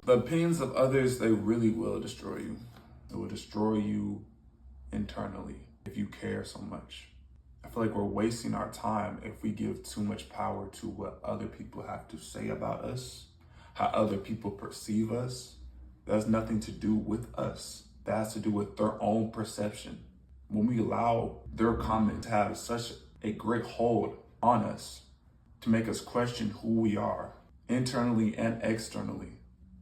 The opinions of others, they really will destroy you. It will destroy you internally if you care so much. I feel like we're wasting our time if we give too much power to what other people have to say about us, how other people perceive us. That has nothing to do with us. That has to do with their own perception. When we allow their comment to have such a great hold on us, to make us question who we are, internally and externally,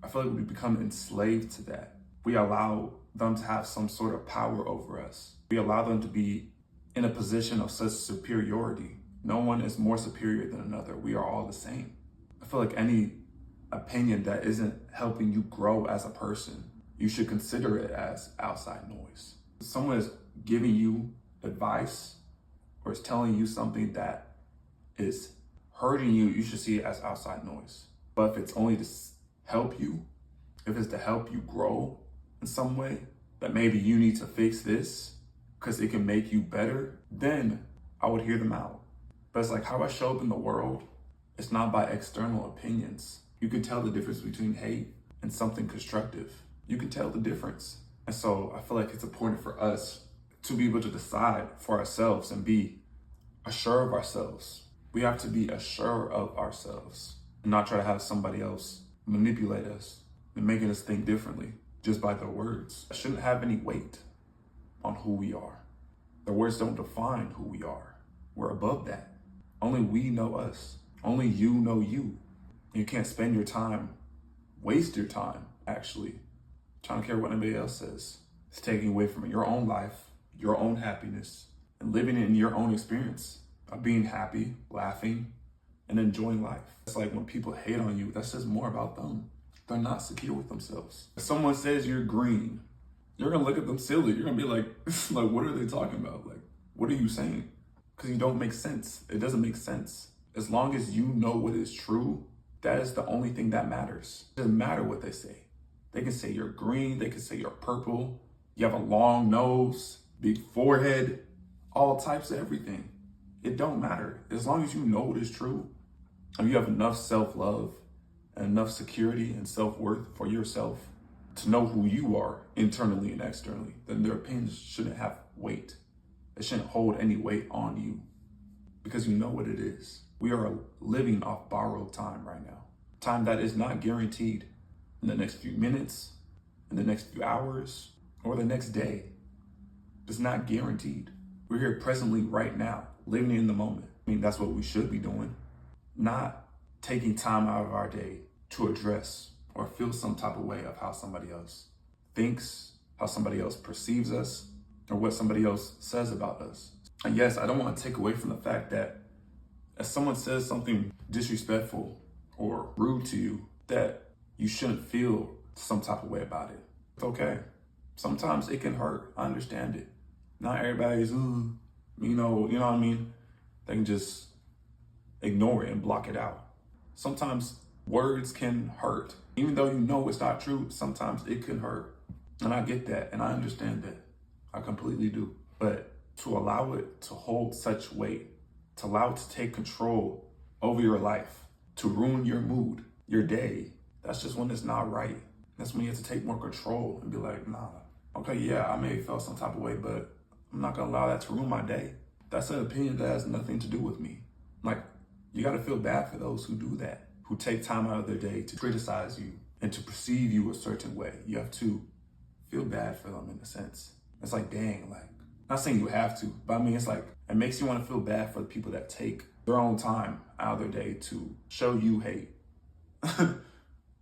I feel like we become enslaved to that. We allow them to have some sort of power over us. We allow them to be in a position of such superiority. No one is more superior than another. We are all the same. I feel like any opinion that isn't helping you grow as a person, you should consider it as outside noise. If someone is giving you advice or is telling you something that is hurting you, you should see it as outside noise. But if it's only to help you, if it's to help you grow in some way, that maybe you need to fix this because it can make you better, then I would hear them out. But it's like how I show up in the world, it's not by external opinions. You can tell the difference between hate and something constructive. You can tell the difference. And so I feel like it's important for us to be able to decide for ourselves and be assured of ourselves. We have to be assured of ourselves and not try to have somebody else manipulate us and making us think differently just by their words. It shouldn't have any weight on who we are. The words don't define who we are. We're above that. Only we know us. Only you know you. You can't spend your time, waste your time, actually, trying to care what anybody else says. It's taking away from your own life, your own happiness, and living in your own experience of being happy, laughing, and enjoying life. It's like when people hate on you, that says more about them. They're not secure with themselves. If someone says you're green, you're gonna look at them silly. You're gonna be like, like, what are they talking about? Like, what are you saying? Because you don't make sense. It doesn't make sense. As long as you know what is true, that is the only thing that matters. It doesn't matter what they say. They can say you're green, they can say you're purple, you have a long nose, big forehead, all types of everything. It don't matter. As long as you know what is true and you have enough self-love and enough security and self-worth for yourself to know who you are internally and externally, then their opinions shouldn't have weight. It shouldn't hold any weight on you because you know what it is. We are living off borrowed time right now. Time that is not guaranteed in the next few minutes, in the next few hours, or the next day. It's not guaranteed. We're here presently right now, living in the moment. I mean, that's what we should be doing. Not taking time out of our day to address or feel some type of way of how somebody else thinks, how somebody else perceives us, or what somebody else says about us. And yes, I don't want to take away from the fact that if someone says something disrespectful or rude to you, that you shouldn't feel some type of way about it. It's okay. Sometimes it can hurt. I understand it. Not everybody's, you know what I mean? They can just ignore it and block it out. Sometimes words can hurt. Even though you know it's not true, sometimes it can hurt. And I get that, and I understand that. I completely do. But to allow it to hold such weight, to allow it to take control over your life, to ruin your mood, your day, that's just when it's not right. That's when you have to take more control and be like, nah, okay, yeah, I may have felt some type of way, but I'm not gonna allow that to ruin my day. That's an opinion that has nothing to do with me. Like, you gotta feel bad for those who do that, who take time out of their day to criticize you and to perceive you a certain way. You have to feel bad for them in a sense. It's like, dang, like, not saying you have to, but I mean, it's like, it makes you wanna feel bad for the people that take their own time out of their day to show you hate.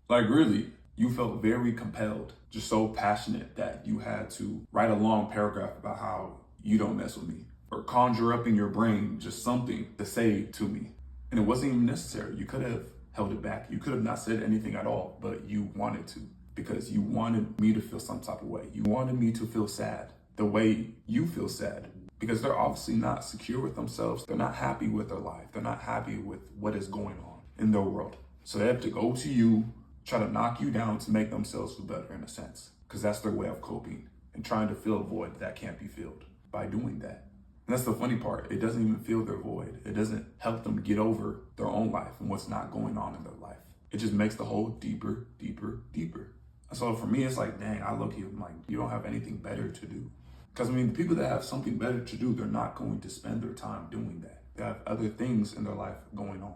Like, really, you felt very compelled, just so passionate that you had to write a long paragraph about how you don't mess with me, or conjure up in your brain just something to say to me. And it wasn't even necessary. You could have held it back. You could have not said anything at all, but you wanted to because you wanted me to feel some type of way. You wanted me to feel sad the way you feel sad because they're obviously not secure with themselves. They're not happy with their life. They're not happy with what is going on in their world. So they have to go to you, try to knock you down to make themselves feel better in a sense, because that's their way of coping and trying to fill a void that can't be filled by doing that. And that's the funny part. It doesn't even fill their void. It doesn't help them get over their own life and what's not going on in their life. It just makes the hole deeper, deeper, deeper. So for me, it's like, dang, I look here, I'm like, you don't have anything better to do. Because I mean, the people that have something better to do, they're not going to spend their time doing that. They have other things in their life going on,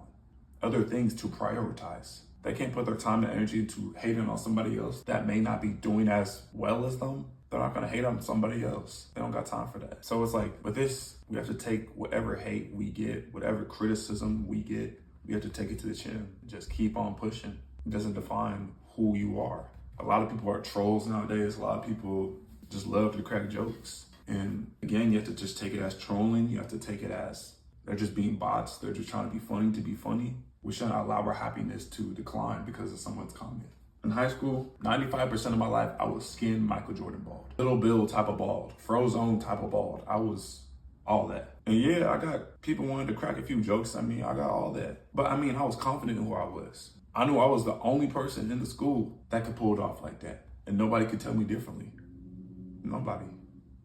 other things to prioritize. They can't put their time and energy into hating on somebody else that may not be doing as well as them. They're not gonna hate on somebody else. They don't got time for that. So it's like, with this, we have to take whatever hate we get, whatever criticism we get, we have to take it to the chin. Just keep on pushing. It doesn't define who you are. A lot of people are trolls nowadays. A lot of people just love to crack jokes. And again, you have to just take it as trolling. You have to take it as they're just being bots. They're just trying to be funny. We shouldn't allow our happiness to decline because of someone's comment. In high school, 95% of my life, I was skin Michael Jordan bald. Little Bill type of bald. Frozone type of bald. I was all that. And yeah, I got people wanting to crack a few jokes at me. I got all that. But I mean, I was confident in who I was. I knew I was the only person in the school that could pull it off like that. And nobody could tell me differently. Nobody.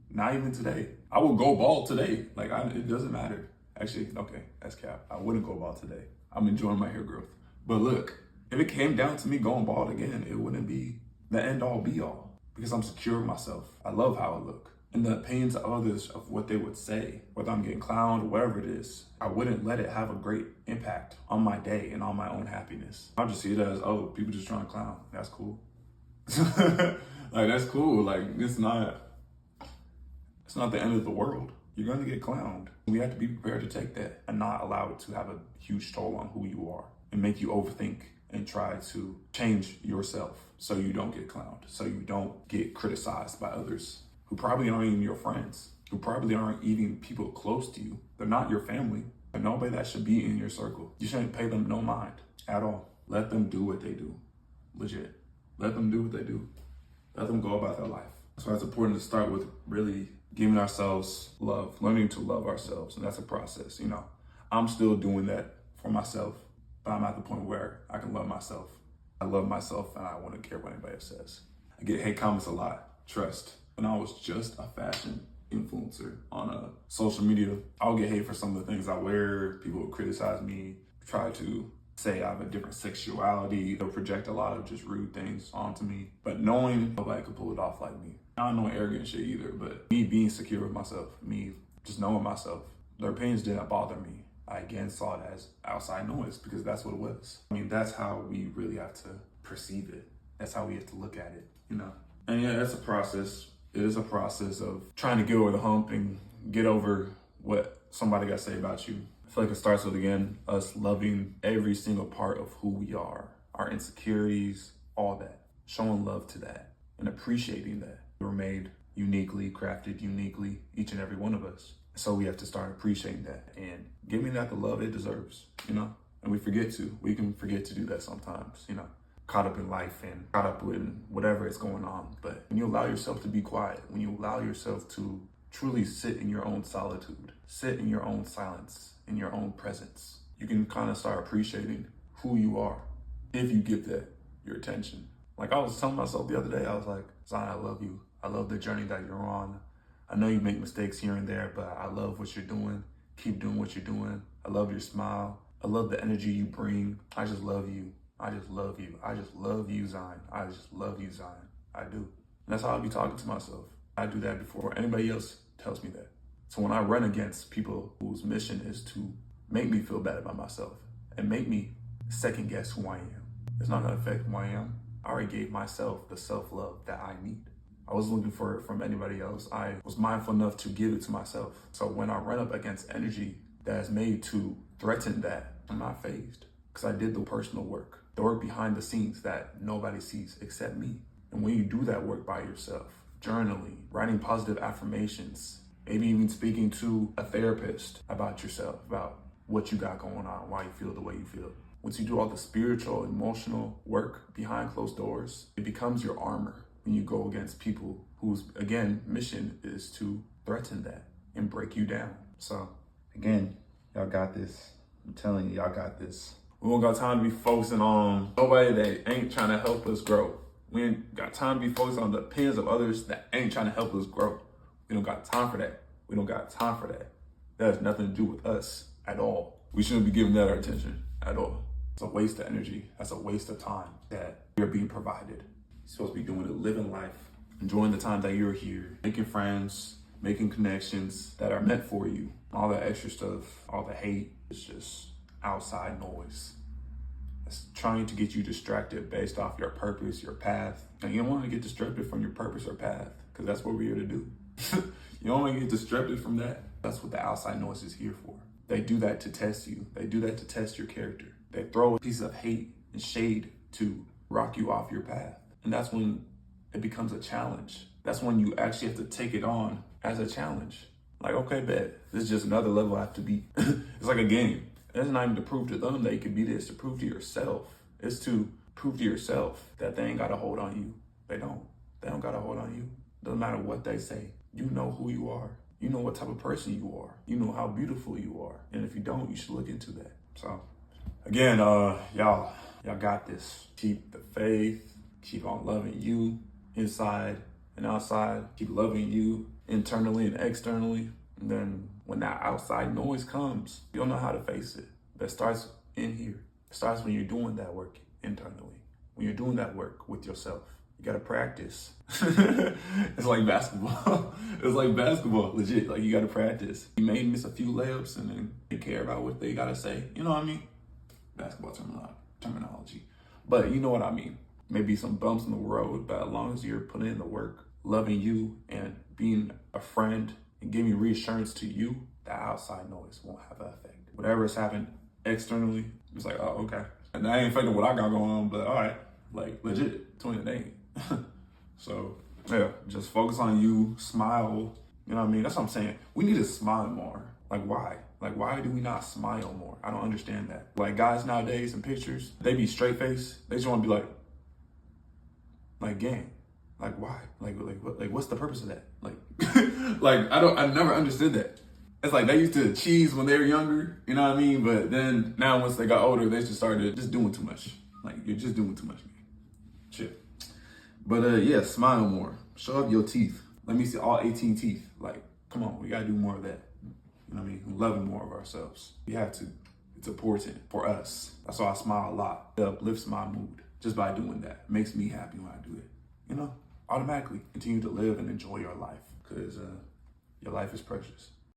Not even today. I would go bald today. Like, it doesn't matter. Actually, okay, that's cap. I wouldn't go bald today. I'm enjoying my hair growth. But look, if it came down to me going bald again, it wouldn't be the end all be all because I'm secure with myself. I love how I look. And the opinions of others of what they would say, whether I'm getting clowned or whatever it is, I wouldn't let it have a great impact on my day and on my own happiness. I'll just see it as, oh, people just trying to clown. That's cool. Like, that's cool. Like, it's not the end of the world. You're going to get clowned. We have to be prepared to take that and not allow it to have a huge toll on who you are and make you overthink and try to change yourself so you don't get clowned, so you don't get criticized by others who probably aren't even your friends, who probably aren't even people close to you. They're not your family. They're nobody that should be in your circle. You shouldn't pay them no mind at all. Let them do what they do. Legit. Let them do what they do. Let them go about their life. So it's important to start with really giving ourselves love, learning to love ourselves. And that's a process, you know. I'm still doing that for myself, but I'm at the point where I can love myself. I love myself and I wouldn't care what anybody else says. I get hate comments a lot, trust. When I was just a fashion influencer on social media, I would get hate for some of the things I wear. People would criticize me, try to say I have a different sexuality. They'll project a lot of just rude things onto me. But knowing nobody could pull it off like me. I don't know arrogant shit either, but me being secure with myself, me just knowing myself, their opinions didn't bother me. I again saw it as outside noise because that's what it was. I mean, that's how we really have to perceive it. That's how we have to look at it, you know? And yeah, that's a process. It is a process of trying to get over the hump and get over what somebody got to say about you. I feel like it starts with, again, us loving every single part of who we are, our insecurities, all that, showing love to that and appreciating that. We're made uniquely, crafted uniquely, each and every one of us. So we have to start appreciating that and giving that the love it deserves, you know? And we can forget to do that sometimes, you know? Caught up in life and caught up with whatever is going on. But when you allow yourself to be quiet, when you allow yourself to truly sit in your own solitude, sit in your own silence, in your own presence, you can kind of start appreciating who you are if you give that your attention. Like I was telling myself the other day, I was like, Zion, I love you. I love the journey that you're on. I know you make mistakes here and there, but I love what you're doing. Keep doing what you're doing. I love your smile. I love the energy you bring. I just love you. I just love you. I just love you, Zion. I just love you, Zion. I do. And that's how I be talking to myself. I do that before anybody else tells me that. So when I run against people whose mission is to make me feel bad about myself and make me second guess who I am, it's not gonna affect who I am. I already gave myself the self-love that I need. I wasn't looking for it from anybody else. I was mindful enough to give it to myself. So when I run up against energy that is made to threaten that, I'm not fazed because I did the personal work, the work behind the scenes that nobody sees except me. And when you do that work by yourself, journaling, writing positive affirmations, maybe even speaking to a therapist about yourself, about what you got going on, why you feel the way you feel. Once you do all the spiritual, emotional work behind closed doors, it becomes your armor when you go against people whose, again, mission is to threaten that and break you down. So, again, y'all got this. I'm telling you, y'all got this. We don't got time to be focusing on nobody that ain't trying to help us grow. We ain't got time to be focused on the opinions of others that ain't trying to help us grow. We don't got time for that. We don't got time for that. That has nothing to do with us at all. We shouldn't be giving that our attention at all. It's a waste of energy. That's a waste of time that you're being provided. You're supposed to be doing it, living life, enjoying the time that you're here, making friends, making connections that are meant for you. All the extra stuff, all the hate, is just outside noise. It's trying to get you distracted based off your purpose, your path. And you don't want to get distracted from your purpose or path, because that's what we're here to do. You don't want to get distracted from that. That's what the outside noise is here for. They do that to test you. They do that to test your character. They throw a piece of hate and shade to rock you off your path. And that's when it becomes a challenge. That's when you actually have to take it on as a challenge. Like, okay, bet, this is just another level I have to beat. It's like a game. It's not even to prove to them that you can beat it. It's to prove to yourself. It's to prove to yourself that they ain't got a hold on you. They don't. They don't got a hold on you. Doesn't matter what they say. You know who you are. You know what type of person you are. You know how beautiful you are. And if you don't, you should look into that. So, again, y'all got this. Keep the faith. Keep on loving you inside and outside. Keep loving you internally and externally. And then when that outside noise comes, you'll know how to face it. That starts in here. It starts when you're doing that work internally. When you're doing that work with yourself. You gotta practice. It's like basketball. It's like basketball, legit. Like, you gotta practice. You may miss a few layups and then they care about what they gotta say. You know what I mean? Basketball terminology. But you know what I mean. Maybe some bumps in the road, but as long as you're putting in the work, loving you and being a friend and giving reassurance to you, the outside noise won't have an effect. Whatever has happened externally, it's like, oh, okay. And that ain't affecting what I got going on, but all right, like, legit, 20 days. So, yeah, just focus on you, smile. You know what I mean? That's what I'm saying. We need to smile more. Like, why? Like, why do we not smile more? I don't understand that. Like, guys nowadays in pictures, they be straight faced. They just want to be like, gang. Like, why? Like, what's the purpose of that? Like, I never understood that. It's like they used to cheese when they were younger, you know what I mean? But then now once they got older, they just started just doing too much. Like, you're just doing too much, man. Shit. But yeah, smile more. Show up your teeth. Let me see all 18 teeth. Like, come on, we gotta do more of that. You know what I mean? Loving more of ourselves. We have to. It's important for us. That's why I smile a lot. It uplifts my mood just by doing that. It makes me happy when I do it. You know, automatically continue to live and enjoy your life, because your life is precious.